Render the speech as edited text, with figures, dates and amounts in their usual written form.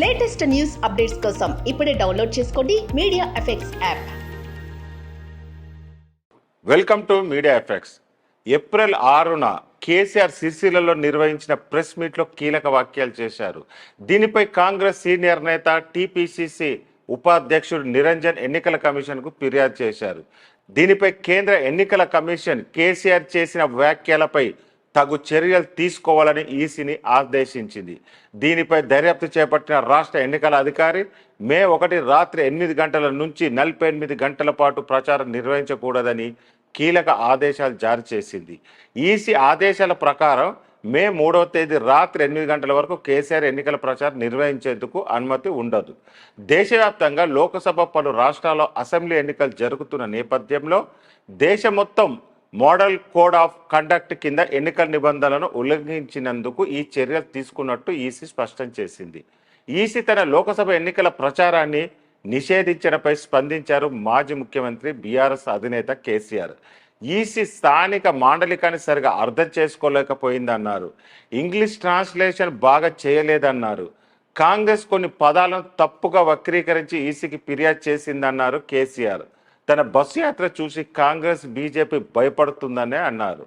Latest news updates కోసం ఇప్పుడే download చేసుకోండి media effects app. Welcome to media effects. April 6న కేసీఆర్ సిరిసిల్లలో నిర్వహించిన ప్రెస్ మీట్లో కీలక వ్యాఖ్యలు చేశారు. దీనిపై కాంగ్రెస్ సీనియర్ నేత టీపీసీసీ ఉపాధ్యక్షుడు నిరంజన్ ఎన్నికల కమిషన్కు ఫిర్యాదు చేశారు. దీనిపై కేంద్ర ఎన్నికల కమిషన్ కేసీఆర్ చేసిన వ్యాఖ్యలపై తగు చర్యలు తీసుకోవాలని ఈసీని ఆదేశించింది. దీనిపై దర్యాప్తు చేపట్టిన రాష్ట్ర ఎన్నికల అధికారి మే 1 రాత్రి 8 గంటల నుంచి 48 గంటల పాటు ప్రచారం నిర్వహించకూడదని కీలక ఆదేశాలు జారీ చేసింది. ఈసీ ఆదేశాల ప్రకారం మే 3వ తేదీ రాత్రి 8 గంటల వరకు కేసీఆర్ ఎన్నికల ప్రచారం నిర్వహించేందుకు అనుమతి ఉండదు. దేశవ్యాప్తంగా లోక్సభ పలు రాష్ట్రాల్లో అసెంబ్లీ ఎన్నికలు జరుగుతున్న నేపథ్యంలో దేశం మొత్తం మోడల్ కోడ్ ఆఫ్ కండక్ట్ కింద ఎన్నికల నిబంధనలను ఉల్లంఘించినందుకు ఈ చర్యలు తీసుకున్నట్టు ఈసీ స్పష్టం చేసింది. ఈసీ తన లోక్సభ ఎన్నికల ప్రచారాన్ని నిషేధించడంపై స్పందించారు మాజీ ముఖ్యమంత్రి బీఆర్ఎస్ అధినేత కేసీఆర్. ఈసీ స్థానిక మాండలికాన్ని సరిగా అర్థం చేసుకోలేకపోయిందన్నారు. ఇంగ్లీష్ ట్రాన్స్లేషన్ బాగా చేయలేదన్నారు. కాంగ్రెస్ కొన్ని పదాలను తప్పుగా వక్రీకరించి ఈసీకి ఫిర్యాదు చేసిందన్నారు కేసీఆర్. తన బస్సు యాత్ర చూసి కాంగ్రెస్ బీజేపీ భయపడుతుందనే అన్నారు.